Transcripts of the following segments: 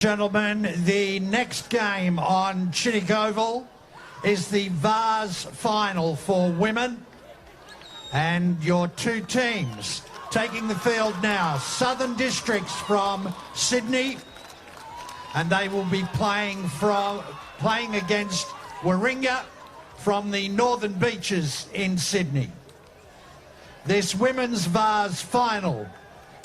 Gentlemen, the next game on Chinnick Oval is the Vase final for women. And your two teams taking the field now. Southern Districts from Sydney, and they will be playing against Warringah from the Northern Beaches in Sydney. This women's Vase final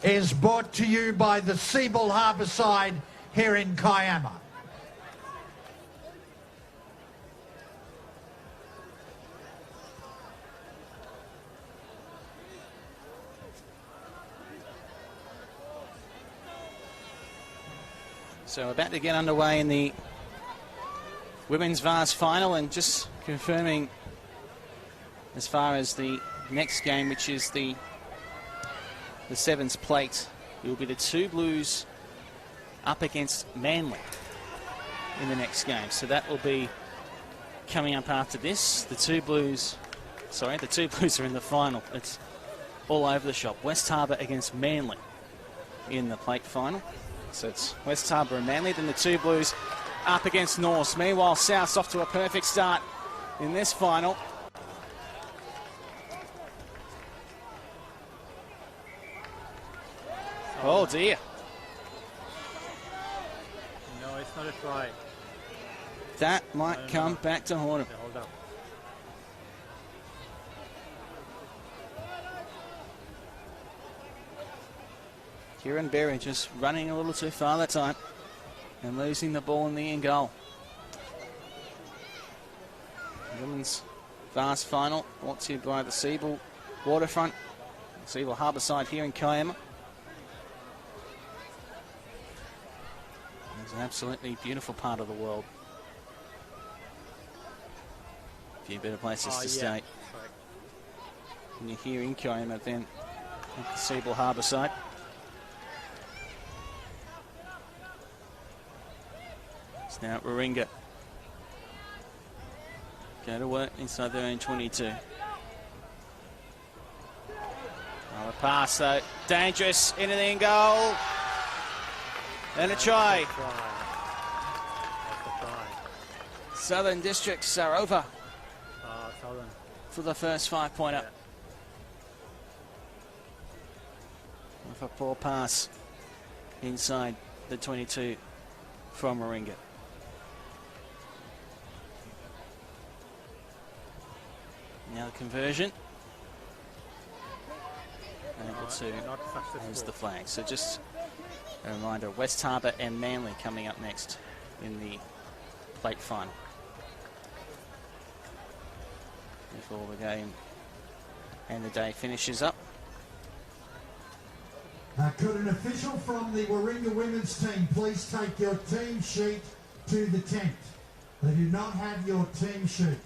is brought to you by the Seabull Harbourside here in Kiama. So about to get underway in the women's Vase final, and just confirming as far as the next game, which is the Sevens Plate, it will be the two Blues up against Manly in the next game. So that will be coming up after this. The two Blues are in the final. It's all over the shop. West Harbour against Manly in the Plate final. So it's West Harbour and Manly, then the two Blues up against Norse. Meanwhile, South's off to a perfect start in this final. Oh dear. No, it's not a try. That might come back to haunt him. Okay, hold up. Kieran Berry just running a little too far that time and losing the ball in the end goal. Women's Vase final brought to you by the Seabull Waterfront, Seabull Harbourside here in Kiama. It's an absolutely beautiful part of the world. A few better places to stay. When you're here in Kiama, then at the Seabull Harbourside. It's now Warringah. Go to work inside their own 22. Oh, the pass though, dangerous, into the end goal. And a try. Southern Districts are over for the first 5-pointer. Yeah. With a poor pass inside the 22 from Warringah. Now the conversion. Able to use the flag. So just a reminder, West Harbour and Manly coming up next in the Plate final. Before the game and the day finishes up. Could an official from the Warringah women's team please take your team sheet to the tent? They do not have your team sheet.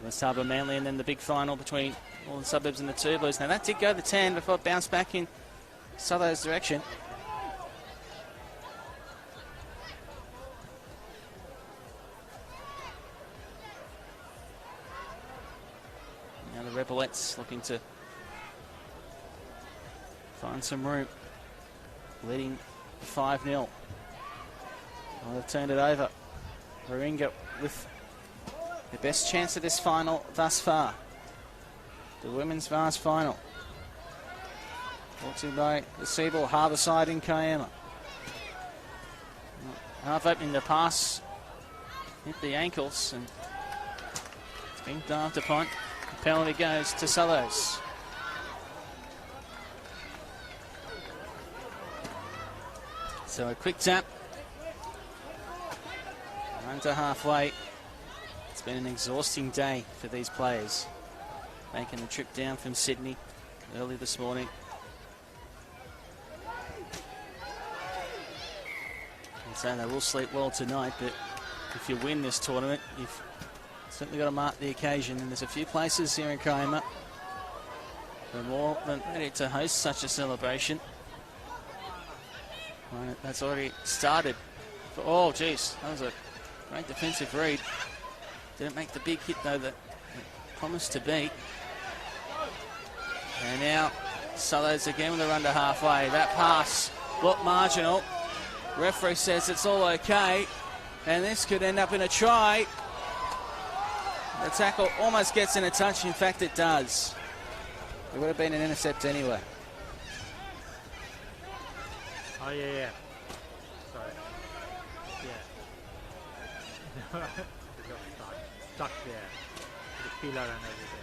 West Harbour, Manly, and then the big final between all the suburbs and the two Blues. Now that did go the 10 before it bounced back in Southo's direction. Now the Rebelettes looking to find some room, leading 5-0. Well, they've turned it over. Warringah with the best chance of this final thus far. The women's Vase final. Brought to you by the Seabull Harbourside in Kiama. Half opening the pass, hit the ankles, and it's been dived upon. The penalty goes to Southo's. So a quick tap. Under halfway. It's been an exhausting day for these players, making the trip down from Sydney early this morning. And so they will sleep well tonight, but if you win this tournament, you've certainly got to mark the occasion. And there's a few places here in Kiama that are more than ready to host such a celebration. Right, that's already started. Oh, geez, that was a great defensive read. Didn't make the big hit, though, that it promised to be. And now Southers again with a run to halfway. That pass looked marginal. Referee says it's all okay, and this could end up in a try. The tackle almost gets in a touch. In fact, it does. It would have been an intercept anyway. Oh, yeah. Sorry. Yeah. It got stuck there. The pillar and everything.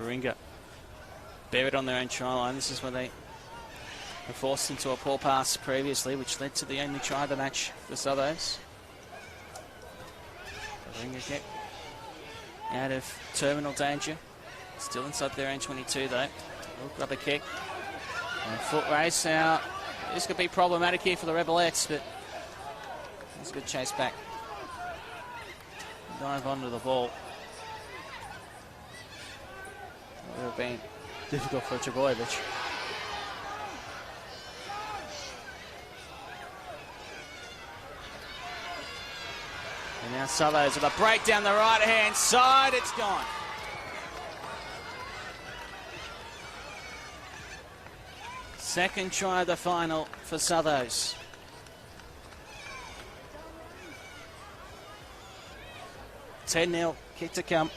Warringah buried on their own try line. This is where they were forced into a poor pass previously, which led to the only try of the match for Southos. Warringah get out of terminal danger. Still inside their own 22 though. Grab a kick. And foot race out. This could be problematic here for the Rebelettes, but it's a good chase back. Dive onto the ball. It would have been difficult for Trbojevic. And now Southos with a break down the right-hand side. It's gone. Second try of the final for Southos. $10-0, kick to come.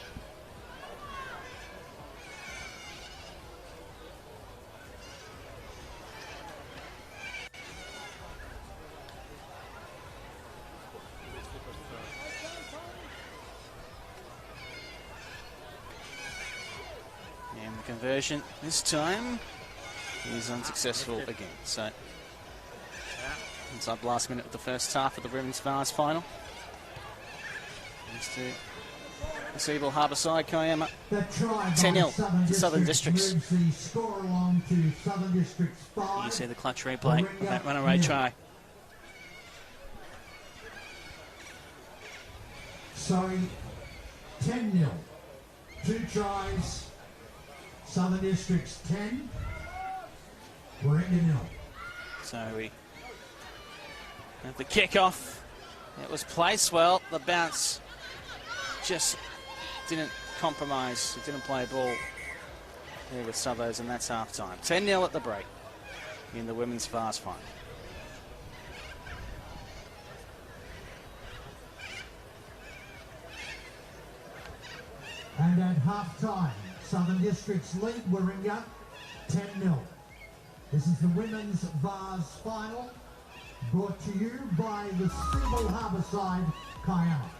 Conversion this time is unsuccessful again. So inside the last minute of the first half of the women's Vase final. Thanks to the Seabull Harbourside, Kiama. 10-0 to Southern Districts. You see the clutch replay of that runaway try. So 10-0. 2 tries. Southern Districts 10, Warringah 0. So we have the kick-off. It was placed well. The bounce just didn't compromise. It didn't play ball here with Southos, and that's half-time. 10-0 at the break in the women's Vase final. And at half-time, Southern Districts lead Warringah 10-0. This is the women's Vase final, brought to you by the Seabull Harbourside, Kiama.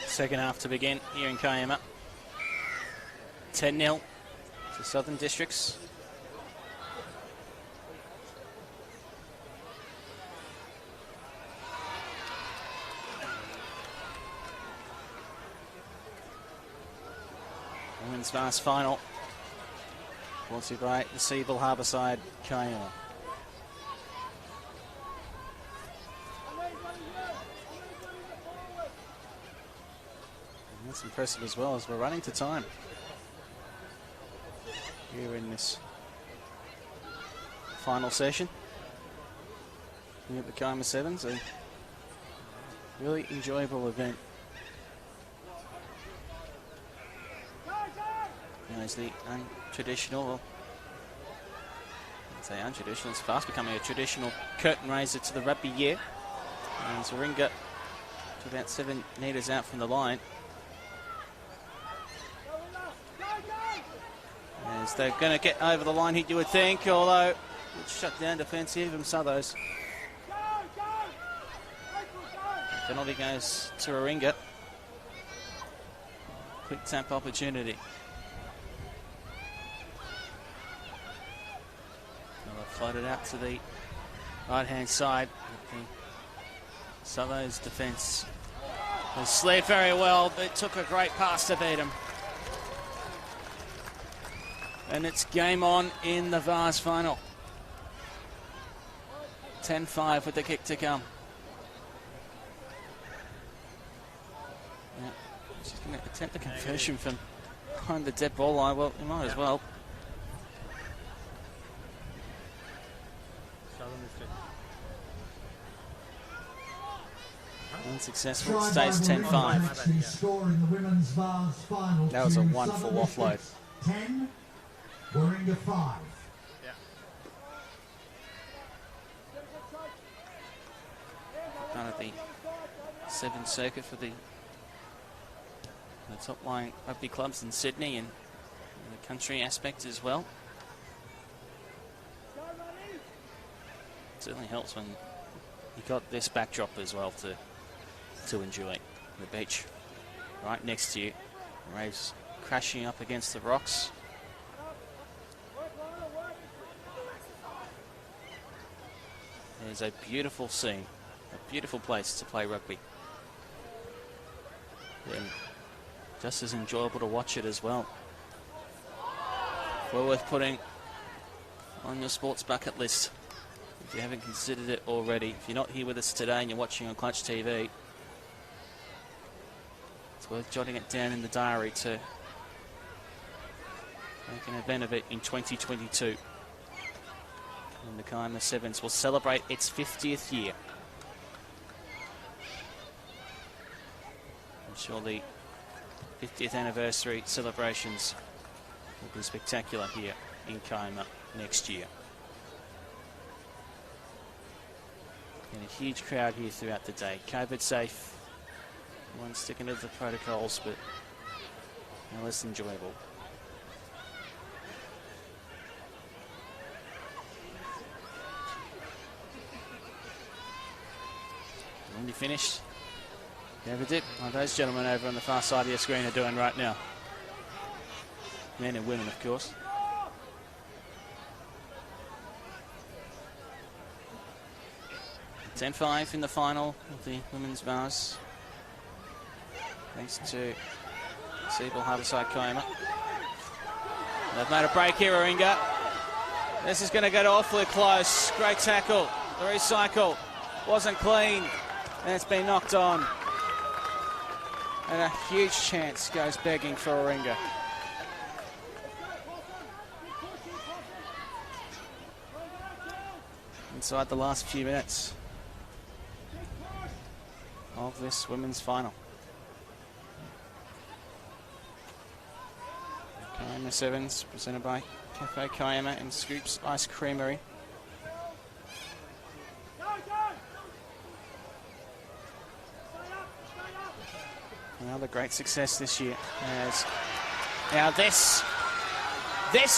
Second half to begin here in Kiama. 10-0 to Southern Districts. women's Vase final. Brought to you by the Seabull Harbourside Kiama. That's impressive as well, as we're running to time here in this final session. Here at the Kiama Sevens, a really enjoyable event. There's the untraditional, well, I'd say untraditional, it's fast becoming a traditional curtain raiser to the rugby year. And Warringah to about 7 metres out from the line. As they're going to get over the line here, you would think, although it's shut down defensive from Southos. Penalty goes to Warringah. Quick tap opportunity. They'll float it out to the right-hand side. Southos defence has slid very well, but it took a great pass to beat him. And it's game on in the Vase final. 10-5 with the kick to come. Yeah, she's going to attempt a conversion from behind the dead ball line. Well, you might as well. Unsuccessful, it stays 10-5. That was a wonderful offload. 10, Warringah 5. Kind of the 7th circuit for the top line rugby clubs in Sydney and the country aspect as well. It certainly helps when you got this backdrop as well to enjoy. The beach right next to you, waves crashing up against the rocks. There's a beautiful scene, a beautiful place to play rugby. And just as enjoyable to watch it as well. Well worth putting on your sports bucket list if you haven't considered it already. If you're not here with us today and you're watching on Clutch TV, it's worth jotting it down in the diary to make an event of it in 2022. And the Kiama Sevens will celebrate its 50th year. I'm sure the 50th anniversary celebrations will be spectacular here in Kiama next year. And a huge crowd here throughout the day. COVID safe. Everyone's sticking to the protocols, but no less enjoyable. When you finished, you have a dip, like those gentlemen over on the far side of your screen are doing right now. Men and women, of course. $10-5 in the final of the women's Vase. Thanks to Seabull Harbourside Kiama. They've made a break here, Warringah. This is going to get awfully close. Great tackle. The recycle wasn't clean, and it's been knocked on. And a huge chance goes begging for Warringah. Inside the last few minutes of this women's final. Kiama Sevens presented by Cafe Kiama and Scoops Ice Creamery. Another great success this year. Now this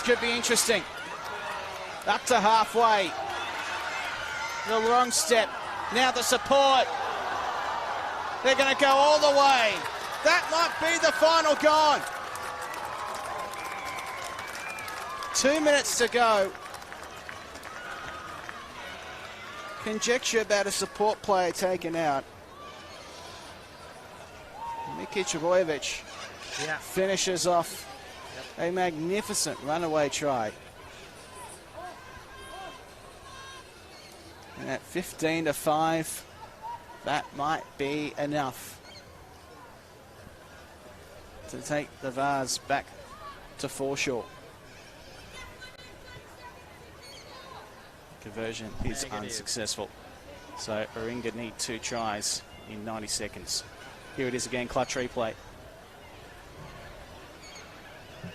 could be interesting. Up to halfway. The wrong step. Now the support. They're going to go all the way. That might be the final gone. 2 minutes to go. Conjecture about a support player taken out. Miki Trbojevic finishes off a magnificent runaway try. And at 15-5, that might be enough to take the Vase back to foreshore. Conversion is unsuccessful. So Warringah need 2 tries in 90 seconds. Here it is again, clutch replay.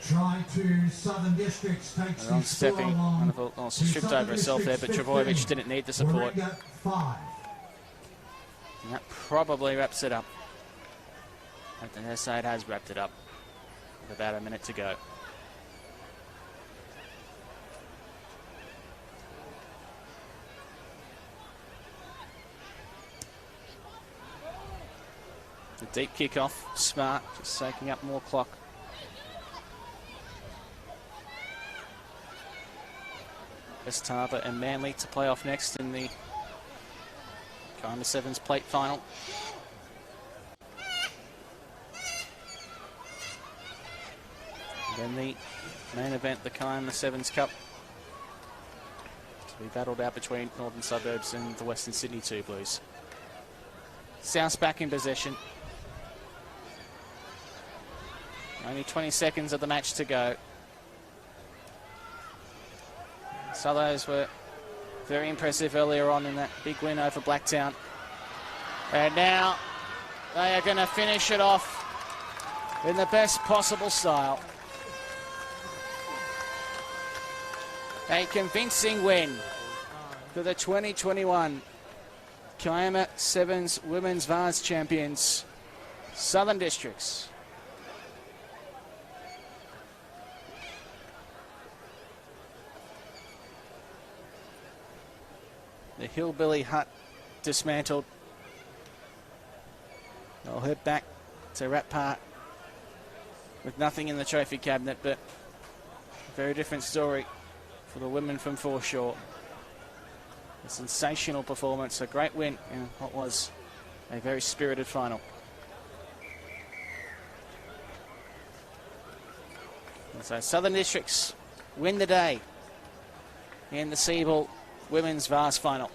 Try to Southern Districts takes They're on stepping. Wonderful. Oh, she tripped over herself there, but Travojevic didn't need the support. And that probably wraps it up. And to her side has wrapped it up with about a minute to go. The deep kick-off, smart, just soaking up more clock. West Harbour and Manly to play off next in the Kiama Sevens plate final. And then the main event, the Kiama Sevens Cup, to be battled out between Northern Suburbs and the Western Sydney 2 Blues. South back in possession. Only 20 seconds of the match to go. Southers were very impressive earlier on in that big win over Blacktown. And now they are going to finish it off in the best possible style. A convincing win for the 2021 Kiama Sevens Women's Vase champions, Southern Districts. The Hillbilly Hut dismantled. They'll head back to Rat Park with nothing in the trophy cabinet, but a very different story for the women from Foreshore. A sensational performance, a great win in what was a very spirited final. And so Southern Districts win the day in the Seabull Women's Vase final.